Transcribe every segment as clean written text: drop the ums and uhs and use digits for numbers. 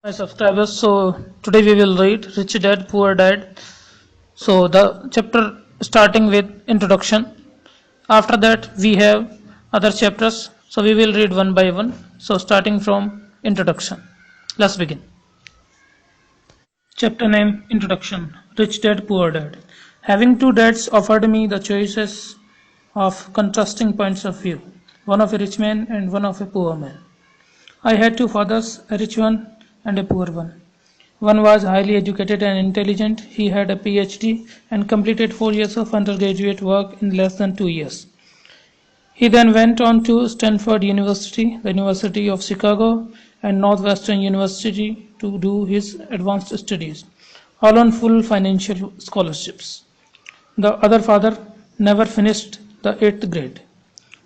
My subscribers. So today we will read Rich Dad Poor Dad. So the chapter starting with introduction. After that we have other chapters. So we will read one by one. So starting from introduction. Let's begin. Chapter name Introduction. Rich Dad Poor Dad. Having two dads offered me the choices of contrasting points of view, one of a rich man and one of a poor man. I had two fathers, a rich one and a poor one. One was highly educated and intelligent. He had a PhD and completed 4 years of undergraduate work in less than 2 years. He then went on to Stanford University, the University of Chicago, and Northwestern University to do his advanced studies, all on full financial scholarships. The other father never finished the 8th grade.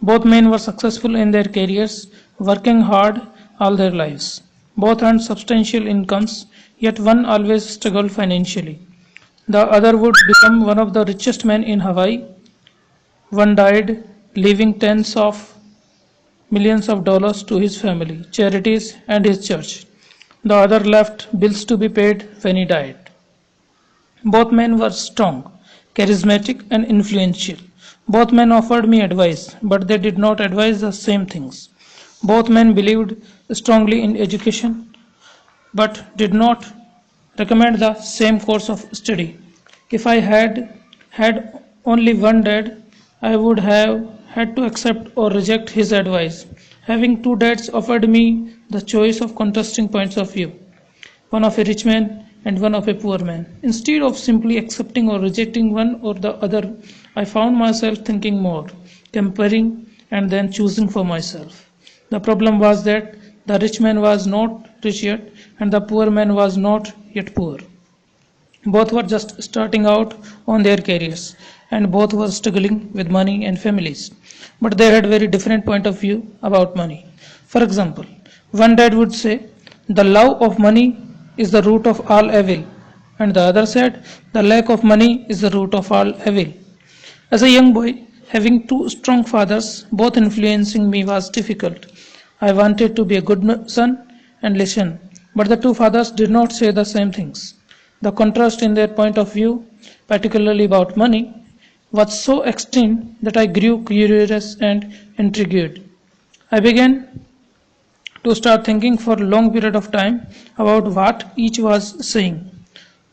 Both men were successful in their careers, working hard all their lives. Both earned substantial incomes, yet one always struggled financially. The other would become one of the richest men in Hawaii. One died, leaving tens of millions of dollars to his family, charities, and his church. The other left bills to be paid when he died. Both men were strong, charismatic, and influential. Both men offered me advice, but they did not advise the same things. Both men believed strongly in education, but did not recommend the same course of study. If I had only one dad, I would have had to accept or reject his advice. Having two dads offered me the choice of contrasting points of view, one of a rich man and one of a poor man. Instead of simply accepting or rejecting one or the other, I found myself thinking more, comparing, and then choosing for myself. The problem was that the rich man was not rich yet, and the poor man was not yet poor. Both were just starting out on their careers, and both were struggling with money and families. But they had very different point of view about money. For example, one dad would say, "The love of money is the root of all evil," and the other said, "The lack of money is the root of all evil." As a young boy, having two strong fathers, both influencing me, was difficult. I wanted to be a good son and listen, but the two fathers did not say the same things. The contrast in their point of view, particularly about money, was so extreme that I grew curious and intrigued. I began to start thinking for a long period of time about what each was saying.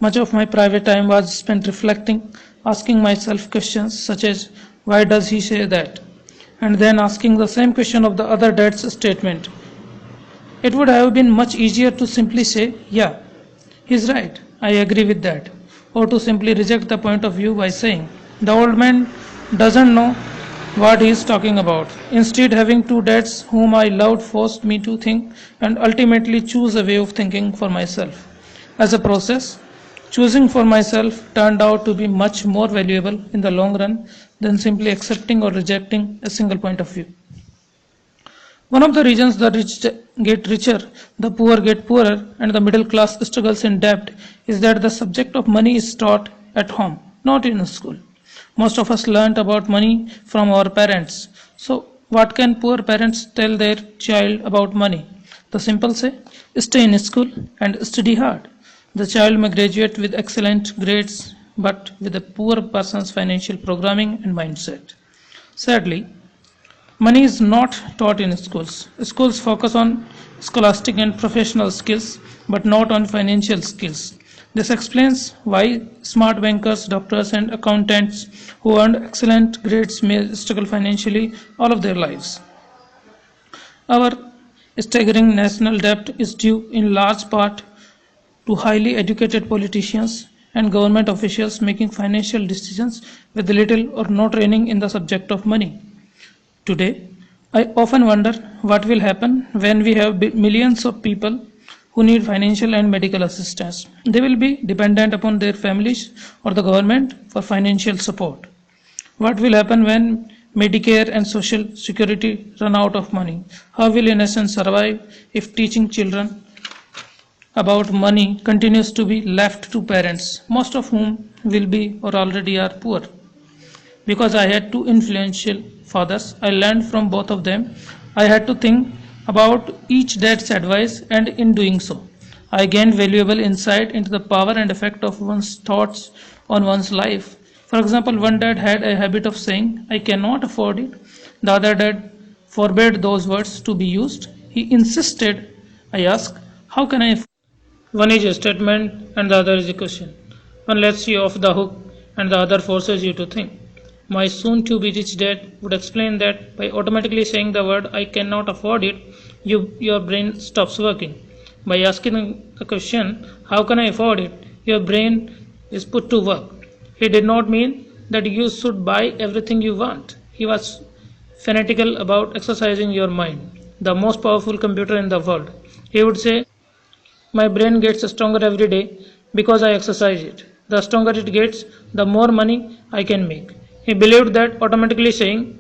Much of my private time was spent reflecting, asking myself questions such as, why does he say that? And then asking the same question of the other dad's statement. It would have been much easier to simply say, yeah, he's right, I agree with that, or to simply reject the point of view by saying, the old man doesn't know what he is talking about. Instead, having two dads whom I loved forced me to think and ultimately choose a way of thinking for myself. As a process, choosing for myself turned out to be much more valuable in the long run than simply accepting or rejecting a single point of view. One of the reasons the rich get richer, the poor get poorer, and the middle class struggles in debt is that the subject of money is taught at home, not in school. Most of us learnt about money from our parents. So, what can poor parents tell their child about money? The simple say, stay in school and study hard. The child may graduate with excellent grades, but with a poor person's financial programming and mindset. Sadly, money is not taught in schools. Schools focus on scholastic and professional skills, but not on financial skills. This explains why smart bankers, doctors, and accountants who earned excellent grades may struggle financially all of their lives. Our staggering national debt is due in large part to highly educated politicians and government officials making financial decisions with little or no training in the subject of money. Today, I often wonder what will happen when we have millions of people who need financial and medical assistance. They will be dependent upon their families or the government for financial support. What will happen when Medicare and Social Security run out of money? How will a nation survive if teaching children about money continues to be left to parents, most of whom will be or already are poor? Because I had two influential fathers, I learned from both of them. I had to think about each dad's advice, and in doing so, I gained valuable insight into the power and effect of one's thoughts on one's life. For example, one dad had a habit of saying, I cannot afford it. The other dad forbade those words to be used. He insisted, I asked, how can I? One is a statement and the other is a question. One lets you off the hook and the other forces you to think. My soon to be rich dad would explain that by automatically saying the word I cannot afford it, your brain stops working. By asking the question, how can I afford it, your brain is put to work. He did not mean that you should buy everything you want. He was fanatical about exercising your mind, the most powerful computer in the world. He would say, my brain gets stronger every day because I exercise it. The stronger it gets, the more money I can make. He believed that automatically saying,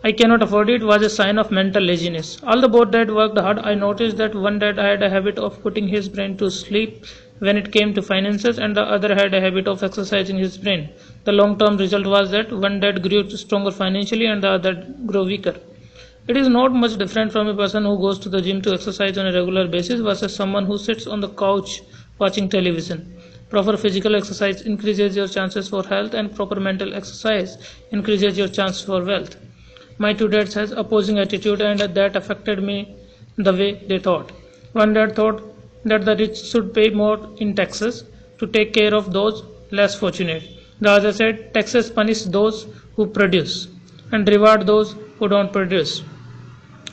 I cannot afford it was a sign of mental laziness. Although both dads worked hard, I noticed that one dad had a habit of putting his brain to sleep when it came to finances, and the other had a habit of exercising his brain. The long term result was that one dad grew stronger financially and the other grew weaker. It is not much different from a person who goes to the gym to exercise on a regular basis versus someone who sits on the couch watching television. Proper physical exercise increases your chances for health, and proper mental exercise increases your chance for wealth. My two dads has opposing attitude, and that affected me the way they thought. One dad thought that the rich should pay more in taxes to take care of those less fortunate. The other said taxes punish those who produce and reward those who don't produce.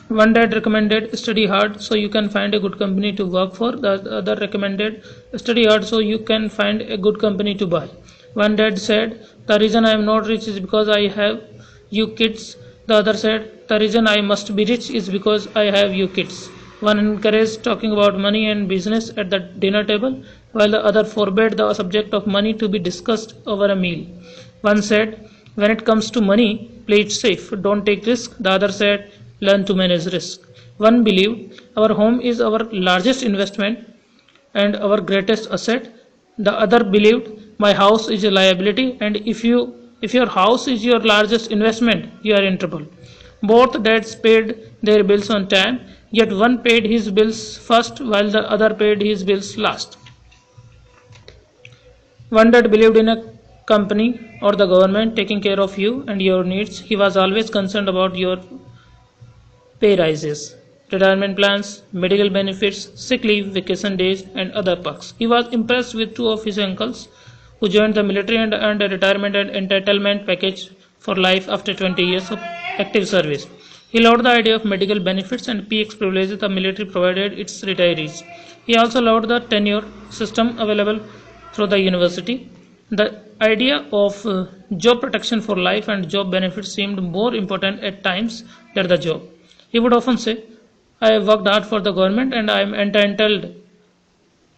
One dad recommended study hard so you can find a good company to work for. The other recommended study hard so you can find a good company to buy. One dad said, the reason I am not rich is because I have you kids. The other said, the reason I must be rich is because I have you kids. One encouraged talking about money and business at the dinner table, while the other forbade the subject of money to be discussed over a meal. One said, when it comes to money, play it safe, don't take risk. The other said, learn to manage risk. One believed our home is our largest investment and our greatest asset. The other believed my house is a liability, and if your house is your largest investment, you are in trouble. Both dads paid their bills on time, yet one paid his bills first while the other paid his bills last. One dad believed in a company or the government taking care of you and your needs. He was always concerned about your pay rises, retirement plans, medical benefits, sick leave, vacation days, and other perks. He was impressed with two of his uncles who joined the military and earned a retirement and entitlement package for life after 20 years of active service. He loved the idea of medical benefits and PX privileges the military provided its retirees. He also loved the tenure system available through the university. The idea of job protection for life and job benefits seemed more important at times than the job. He would often say, I have worked hard for the government and I am entitled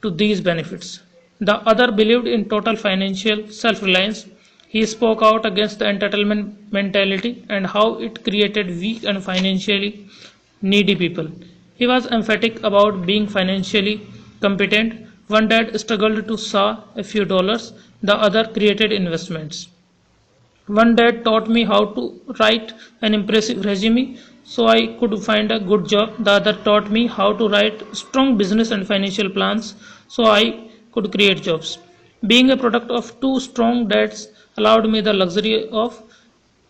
to these benefits. The other believed in total financial self reliance. He spoke out against the entitlement mentality and how it created weak and financially needy people. He was emphatic about being financially competent. One dad struggled to saw a few dollars, the other created investments. One dad taught me how to write an impressive resume so I could find a good job. The other taught me how to write strong business and financial plans so I could create jobs. Being a product of two strong dads allowed me the luxury of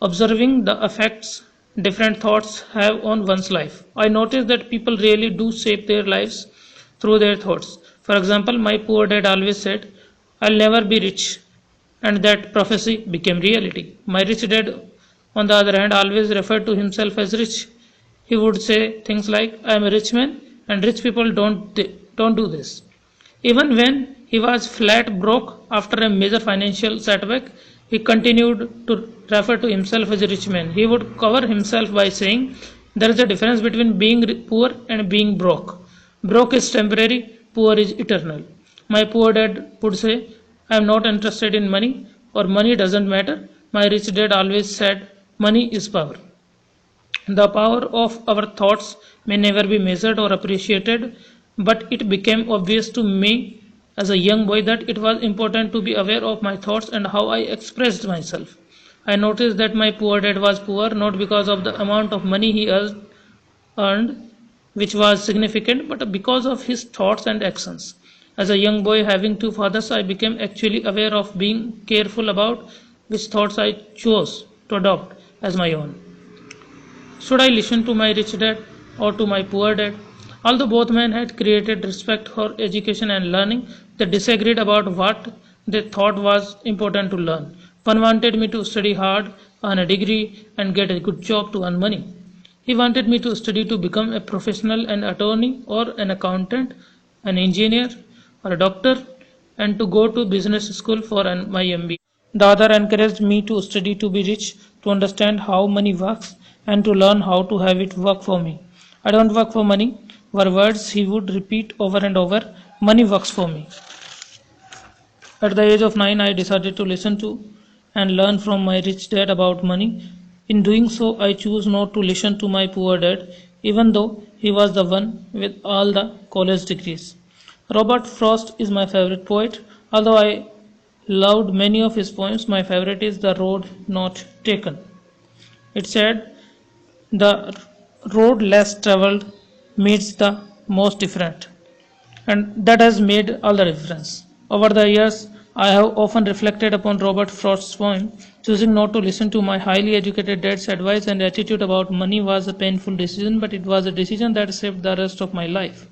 observing the effects different thoughts have on one's life. I noticed that people really do shape their lives through their thoughts. For example, my poor dad always said, I'll never be rich, and that prophecy became reality. My rich dad, on the other hand, always referred to himself as rich. He would say things like, I am a rich man, and rich people don't do this. Even when he was flat broke after a major financial setback, he continued to refer to himself as a rich man. He would cover himself by saying, there is a difference between being poor and being broke. Broke is temporary, poor is eternal. My poor dad would say, I am not interested in money or money doesn't matter. My rich dad always said, money is power. The power of our thoughts may never be measured or appreciated, but it became obvious to me as a young boy that it was important to be aware of my thoughts and how I expressed myself. I noticed that my poor dad was poor not because of the amount of money he earned, which was significant, but because of his thoughts and actions. As a young boy having two fathers, I became actually aware of being careful about which thoughts I chose to adopt as my own. Should I listen to my rich dad or to my poor dad? Although both men had created respect for education and learning, they disagreed about what they thought was important to learn. One wanted me to study hard, earn a degree, and get a good job to earn money. He wanted me to study to become a professional, an attorney, or an accountant, an engineer, or a doctor, and to go to business school for my MBA. The other encouraged me to study to be rich, to understand how money works, and to learn how to have it work for me. I don't work for money were words he would repeat over and over. Money works for me. At the age of 9, I decided to listen to and learn from my rich dad about money. In doing so, I choose not to listen to my poor dad, even though he was the one with all the college degrees. Robert Frost is my favorite poet. Although I loved many of his poems, my favorite is The Road Not Taken. It said, the road less traveled meets the most different, and that has made all the difference. Over the years, I have often reflected upon Robert Frost's poem. Choosing not to listen to my highly educated dad's advice and attitude about money was a painful decision, but it was a decision that shaped the rest of my life.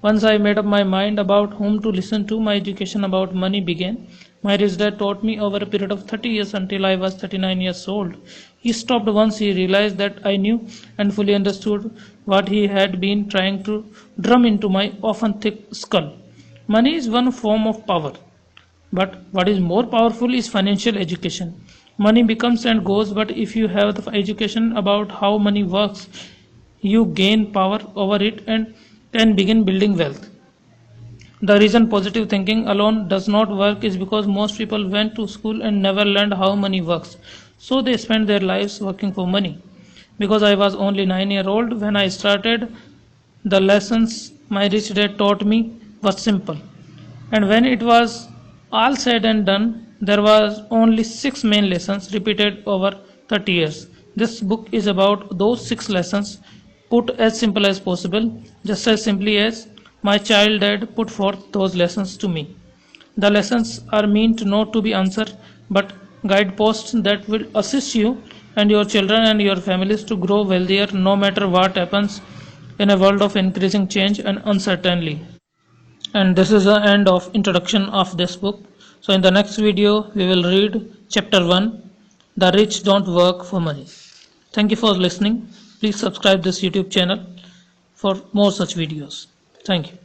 Once I made up my mind about whom to listen to, my education about money began. My rich dad taught me over a period of 30 years until I was 39 years old. He stopped once he realized that I knew and fully understood what he had been trying to drum into my often thick skull. Money is one form of power, but what is more powerful is financial education. Money becomes and goes, but if you have the education about how money works, you gain power over it and can begin building wealth. The reason positive thinking alone does not work is because most people went to school and never learned how money works. So they spend their lives working for money. Because I was only 9 years old when I started, the lessons my rich dad taught me was simple. And when it was all said and done, there was only 6 main lessons repeated over 30 years. This book is about those 6 lessons put as simple as possible, just as simply as my child dad put forth those lessons to me. The lessons are meant not to be answer, but guideposts that will assist you and your children and your families to grow wealthier no matter what happens in a world of increasing change and uncertainty. And this is the end of introduction of this book. So in the next video we will read chapter 1, The Rich Don't Work for Money. Thank you for listening. Please subscribe this YouTube channel for more such videos. Thank you.